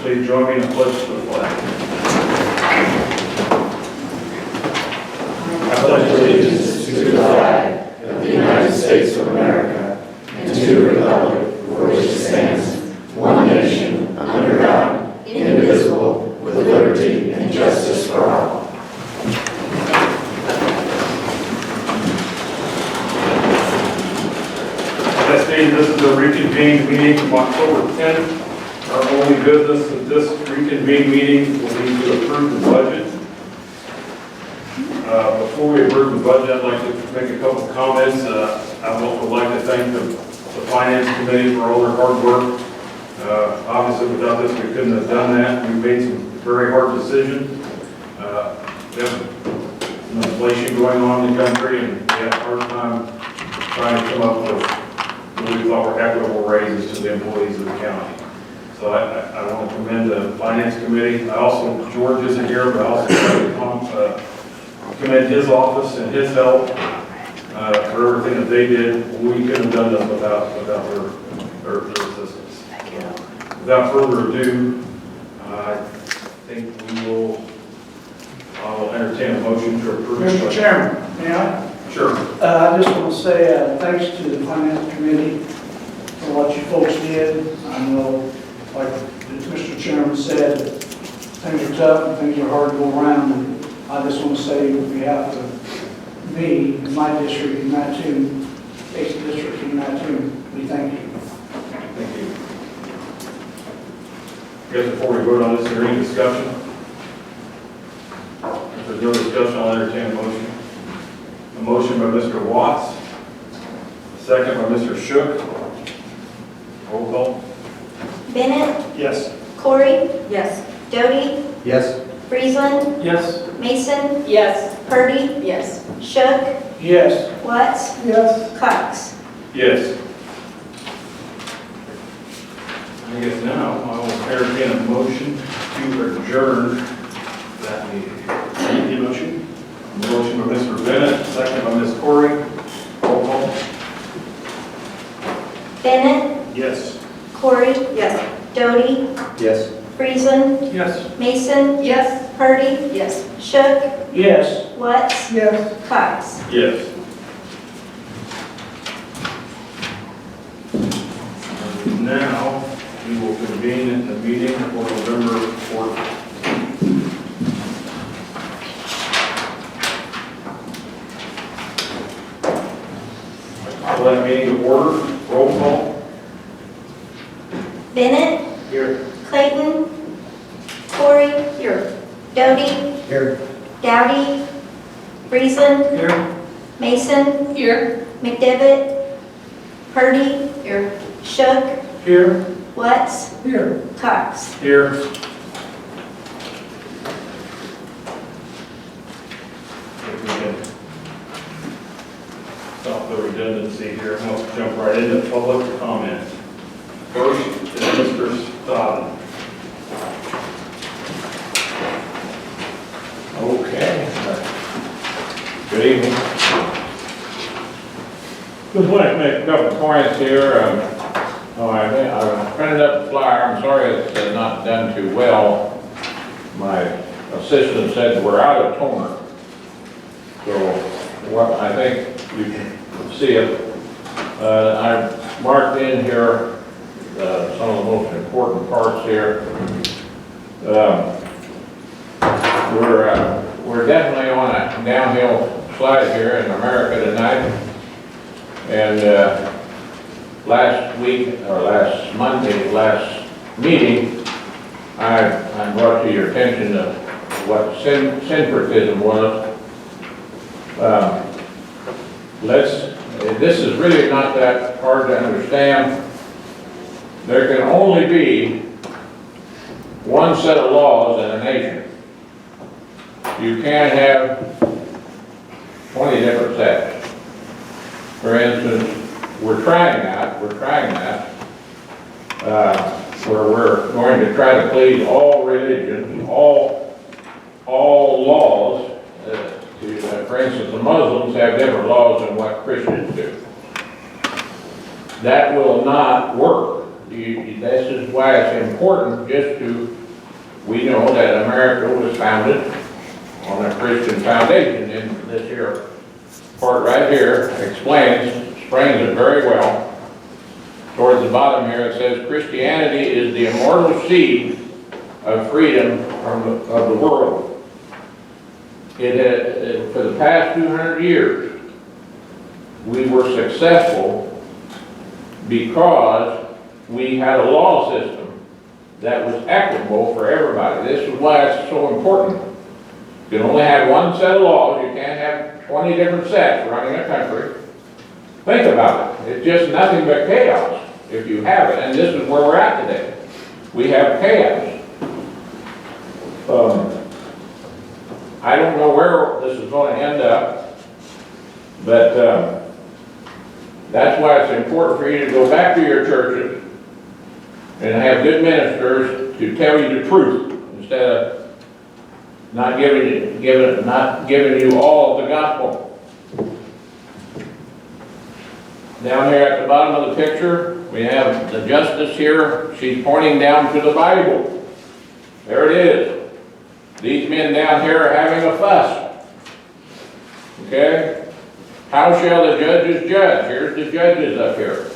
Please join me in a pledge to the flag. I pledge allegiance to the flag of the United States of America and to the republic for which it stands, one nation, under God, indivisible, with liberty and justice for all. As stated, this is a reconvened meeting from October 10th. Our only business at this reconvened meeting will be to approve the budget. Before we approve the budget, I'd like to make a couple of comments. I would like to thank the Finance Committee for all their hard work. Obviously, without this, we couldn't have done that. We made some very hard decisions. There's some inflation going on in the country, and we had a hard time trying to come up with what we thought were equitable raises to the employees of the county. So I want to commend the Finance Committee. George isn't here, but I also want to commend his office and his help for everything that they did. We couldn't have done this without their assistance. Without further ado, I think I will entertain a motion to approve. Mr. Chairman, may I? Sure. I just want to say thanks to the Finance Committee for what you folks did. I know, like Mr. Chairman said, things are tough and things are hard to go around. And I just want to say on behalf of me, my district in Mattoon, 8th District in Mattoon, we thank you. Thank you. I guess before we vote on this, is there any discussion? If there's no discussion, I'll entertain a motion. A motion by Mr. Watts, a second by Mr. Shook. Roll call. Bennett, Yes. Corey, Yes. Doty, Yes. Friesland, Yes. Mason, Yes. Purdy, Yes. Shook, Yes. Watts, Yes. Cox. Yes. I guess now I will entertain a motion to adjourn that meeting. Any motion? Motion by Mr. Bennett, second by Ms. Corey. Roll call. Bennett, Yes. Corey, Yes. Doty, Yes. Friesland, Yes. Mason, Yes. Purdy, Yes. Shook, Yes. Watts, Yes. Cox. Yes. Now, we will convene the meeting for November 4th. Call that meeting to order. Roll call. Bennett, Here. Clayton, Corey, Here. Doty, Here. Dowdy, Friesland, Here. Mason, Here. McDevitt, Purdy, Here. Shook, Here. Watts, Here. Cox. Here. If we can stop the redundancy here, and we'll jump right into public comment. First is Mr. Stodden. Okay. Good evening. Just wanted to make a couple of points here. I printed up the flyer. I'm sorry it's not done too well. My assistant said we're out of toner. So what I think you can see it. I marked in here some of the most important parts here. We're definitely on a downhill slide here in America tonight. And last week, or last Monday, last meeting, I brought to your attention what syncretism was. This is really not that hard to understand. There can only be one set of laws in a nation. You can't have 20 different sets. For instance, we're trying that, where we're going to try to please all religions, all laws. For instance, the Muslims have different laws than what Christians do. That will not work. This is why it's important we know that America was founded on a Christian foundation, and this here part right here explains it very well. Towards the bottom here it says, Christianity is the immortal seed of freedom of the world. For the past 200 years, we were successful because we had a law system that was equitable for everybody. This is why it's so important. You can only have one set of laws. You can't have 20 different sets running a country. Think about it. It's just nothing but chaos if you have it. And this is where we're at today. We have chaos. I don't know where this is going to end up, but that's why it's important for you to go back to your churches and have good ministers to tell you the truth instead of not giving you all of the gospel. Down here at the bottom of the picture, we have the justice here. She's pointing down to the Bible. There it is. These men down here are having a fuss. Okay? How shall the judges judge? Here's the judges up here.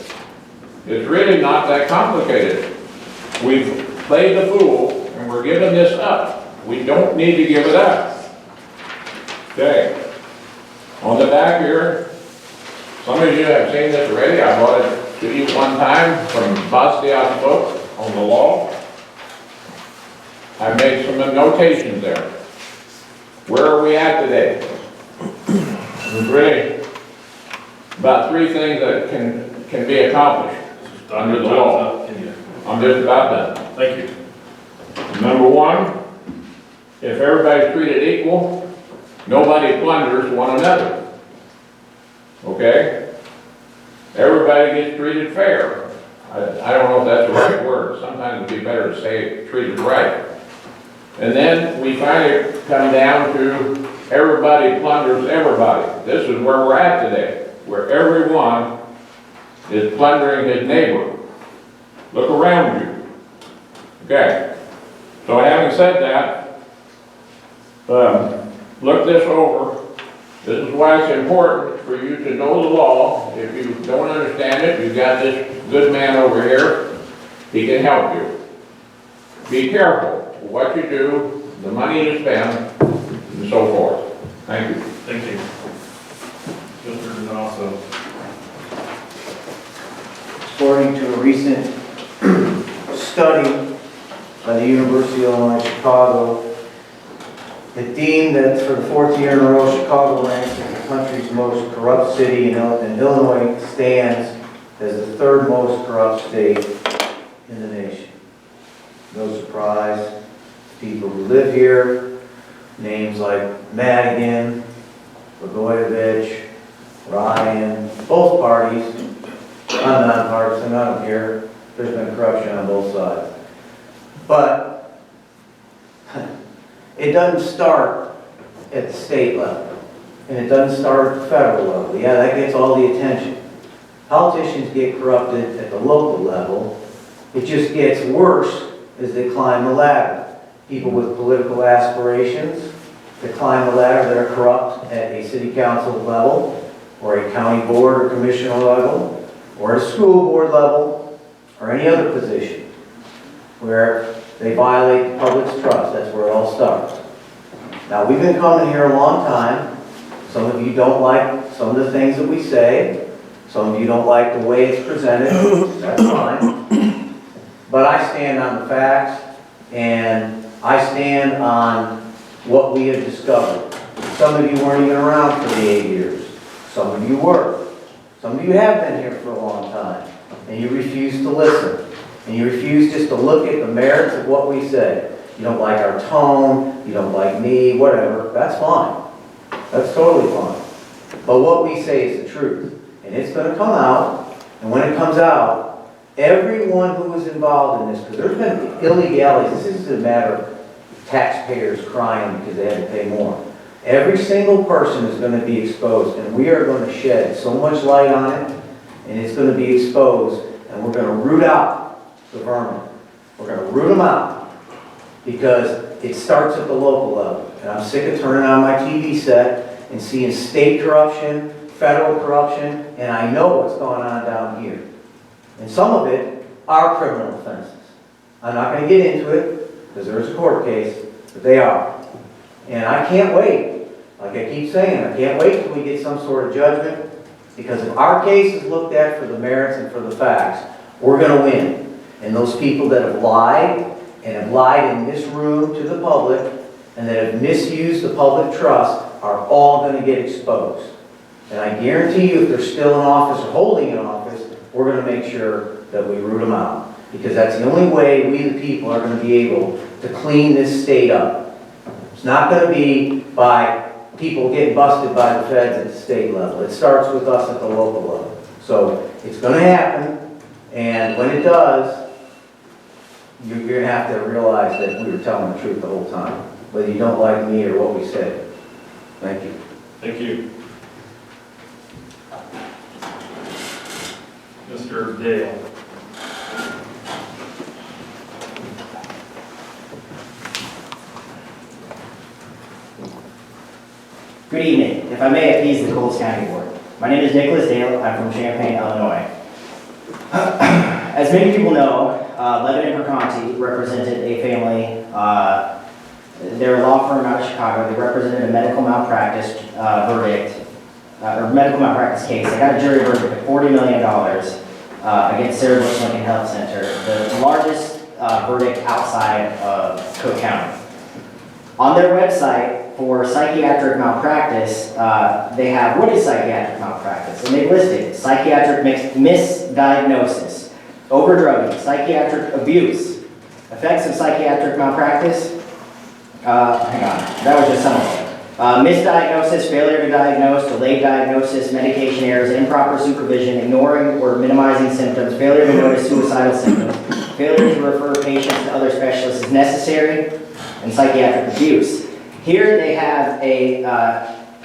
It's really not that complicated. We've played the fool and we're giving this up. We don't need to give it up. Okay. On the back here, some of you have seen this already. I brought it to you one time from Bastiat's book on the law. I made some notations there. Where are we at today? There's really about 3 things that can be accomplished under the law. I'm just about done. Thank you. Number 1, if everybody's treated equal, nobody plunders one another. Okay? Everybody gets treated fair. I don't know if that's the right word. Sometimes it'd be better to say treated right. And then we finally come down to everybody plunders everybody. This is where we're at today, where everyone is plundering his neighbor. Look around you. Okay. So having said that, look this over. This is why it's important for you to know the law. If you don't understand it, you've got this good man over here. He can help you. Be careful what you do, the money you spend, and so forth. Thank you. Thank you. Mr. Donato. According to a recent study by the University of Illinois Chicago, it deemed that for the 4th year in a row, Chicago ranks as the country's most corrupt city, and Illinois stands as the 3rd most corrupt state in the nation. No surprise, people who live here, names like Madigan, Blagojevich, Ryan, both parties, I'm nonpartisan, I don't care, there's been corruption on both sides. But it doesn't start at the state level, and it doesn't start at the federal level. Yeah, that gets all the attention. Politicians get corrupted at the local level. It just gets worse as they climb the ladder. People with political aspirations that climb the ladder that are corrupt at a city council level, or a county board or commissioner level, or a school board level, or any other position where they violate the public's trust. That's where it all starts. Now, we've been coming here a long time. Some of you don't like some of the things that we say. Some of you don't like the way it's presented. That's fine. But I stand on the facts, and I stand on what we have discovered. Some of you weren't even around for the 8 years. Some of you were. Some of you have been here for a long time, and you refuse to listen. And you refuse just to look at the merits of what we say. You don't like our tone, you don't like me, whatever. That's fine. That's totally fine. But what we say is the truth. And it's going to come out, and when it comes out, everyone who was involved in this, because there's been illegalities, this isn't a matter of taxpayers crying because they had to pay more. Every single person is going to be exposed, and we are going to shed so much light on it, and it's going to be exposed, and we're going to root out the vermin. We're going to root them out, because it starts at the local level. And I'm sick of turning on my TV set and seeing state corruption, federal corruption, and I know what's going on down here. And some of it are criminal offenses. I'm not going to get into it, because there's a court case, but they are. And I can't wait. Like I keep saying, I can't wait till we get some sort of judgment, because if our case is looked at for the merits and for the facts, we're going to win. And those people that have lied, and have lied in this room to the public, and that have misused the public trust, are all going to get exposed. And I guarantee you, if they're still in office or holding an office, we're going to make sure that we root them out. Because that's the only way we, the people, are going to be able to clean this state up. It's not going to be by people getting busted by the feds at the state level. It starts with us at the local level. So it's going to happen, and when it does, you're going to have to realize that we were telling the truth the whole time, whether you don't like me or what we said. Thank you. Thank you. Mr. Dale. Good evening. If I may appease the Coles County Board. My name is Nicholas Dale. I'm from Champaign, Illinois. As many people know, Levitt and Perconti represented a family. They're a law firm out of Chicago. They represented a medical malpractice verdict, or medical malpractice case. They got a jury verdict of $40 million against Sarah Bush Lincoln Health Center, the largest verdict outside of Cook County. On their website for psychiatric malpractice, they have what is psychiatric malpractice, and they listed psychiatric misdiagnosis, overdrugging, psychiatric abuse, effects of psychiatric malpractice. Hang on, that was just some of them. Misdiagnosis, failure to diagnose, delayed diagnosis, medication errors, improper supervision, ignoring or minimizing symptoms, failure to notice suicidal symptoms, failure to refer patients to other specialists is necessary, and psychiatric abuse. Here they have a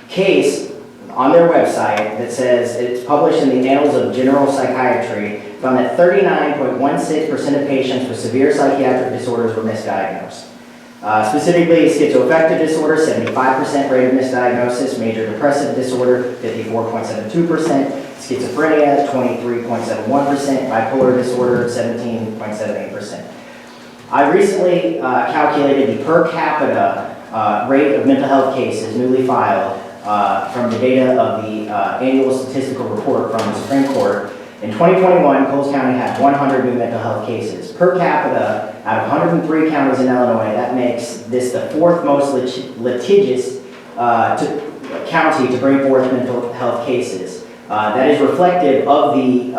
case on their website that says it's published in the Annals of General Psychiatry, found that 39.16% of patients with severe psychiatric disorders were misdiagnosed. Specifically, schizoaffective disorder, 75% rate of misdiagnosis, major depressive disorder, 54.72%, schizophrenia, 23.71%, bipolar disorder, 17.78%. I recently calculated the per capita rate of mental health cases newly filed from the data of the annual statistical report from the Supreme Court. In 2021, Coles County had 100 new mental health cases. Per capita, out of 103 counties in Illinois, that makes this the fourth most litigious county to bring forth mental health cases. That is reflective of the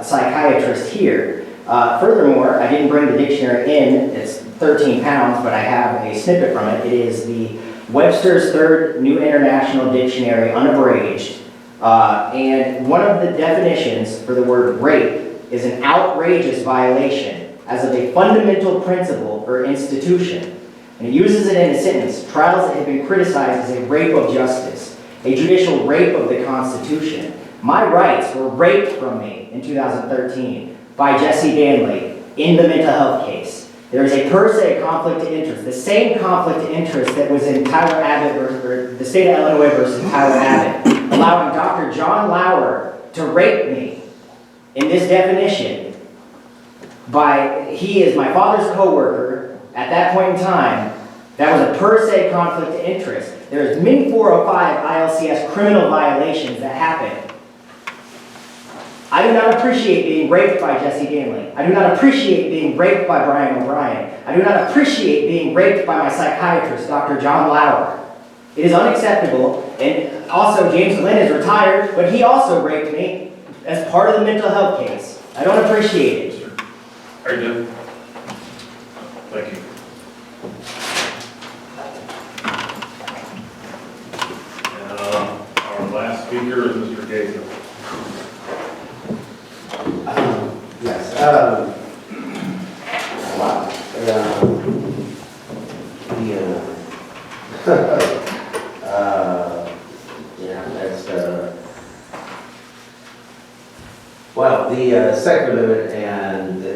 psychiatrist here. Furthermore, I didn't bring the dictionary in. It's 13 pounds, but I have a snippet from it. It is the Webster's Third New International Dictionary, unabridged. And one of the definitions for the word rape is an outrageous violation as of a fundamental principle or institution. And it uses it in a sentence, trials that have been criticized as a rape of justice, a judicial rape of the Constitution. My rights were raped from me in 2013 by Jesse Danley in the mental health case. There is a per se conflict of interest, the same conflict of interest that was in Tyler Abbott, or the state of Illinois versus Tyler Abbott, allowing Dr. John Lauer to rape me in this definition he is my father's co-worker at that point in time. That was a per se conflict of interest. There's many 405 ILCS criminal violations that happen. I do not appreciate being raped by Jesse Danley. I do not appreciate being raped by Brian O'Brien. I do not appreciate being raped by my psychiatrist, Dr. John Lauer. It is unacceptable. And also, James Glenn is retired, but he also raped me as part of the mental health case. I don't appreciate it. Are you done? Thank you. Our last speaker is Mr. Gaither. Yes. Wow. Yeah, that's well, the Second Amendment and the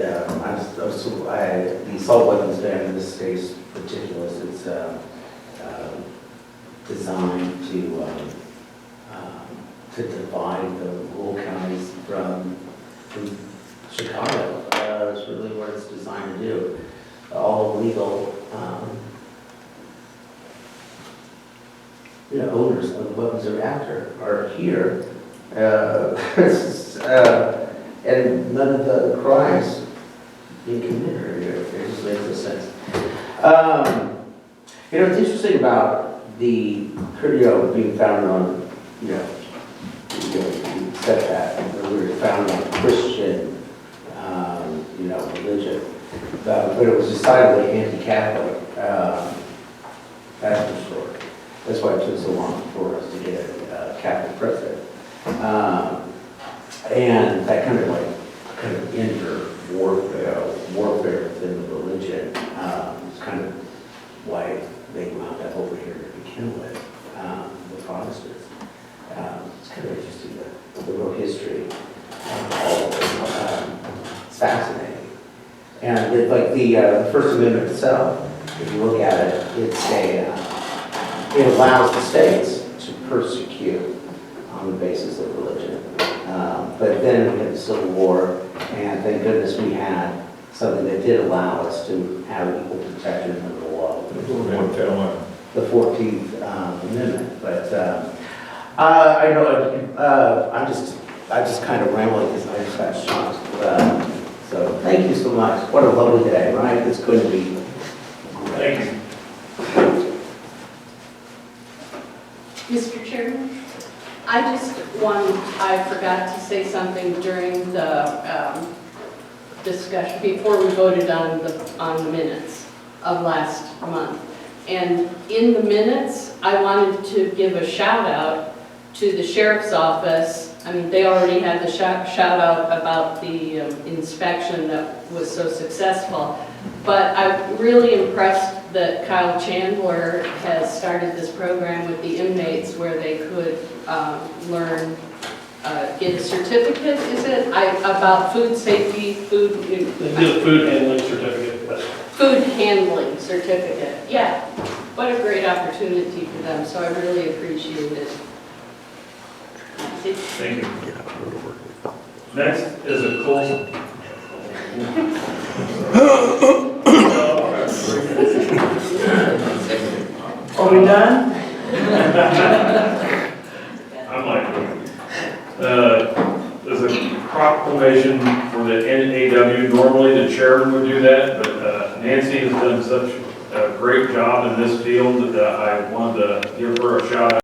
assault weapons ban in this case, particular, it's designed to divide the rural counties from Chicago. That's really what it's designed to do. All legal owners of the weapons they're after are here. And none of the crimes being committed are here. It just makes no sense. It's interesting about the video being founded on, you said that, we were founded on Christian, religion, but it was decidedly anti-Catholic, that's for sure. That's why it took so long for us to get a Catholic president. And that kind of warfare within the religion is kind of why they wound up over here to begin with, the Protestants. It's kind of interesting, the real history of all of it. It's fascinating. And the First Amendment itself, if you look at it, it allows the states to persecute on the basis of religion. But then we had the Civil War, and thank goodness we had something that did allow us to have equal protection under the law. The 14th Amendment. But I know I just kind of rambling because I just got shocked. So Thank you so much. What a lovely day, right? It's going to be. Thank you. Mr. Chairman, I forgot to say something during the discussion, before we voted on the minutes of last month. And in the minutes, I wanted to give a shout out to the sheriff's office. I mean, they already had the shout out about the inspection that was so successful. But I'm really impressed that Kyle Chandler has started this program with the inmates where they could learn, get a certificate, is it? About food safety, The food handling certificate, yes. food handling certificate. Yeah, what a great opportunity for them, so I really appreciate it. That's it. Thank you. Next is a Coles. Are we done? I'm like, there's a proclamation for the NAW. Normally the chairman would do that, but Nancy has done such a great job in this field that I wanted to give her a shout out.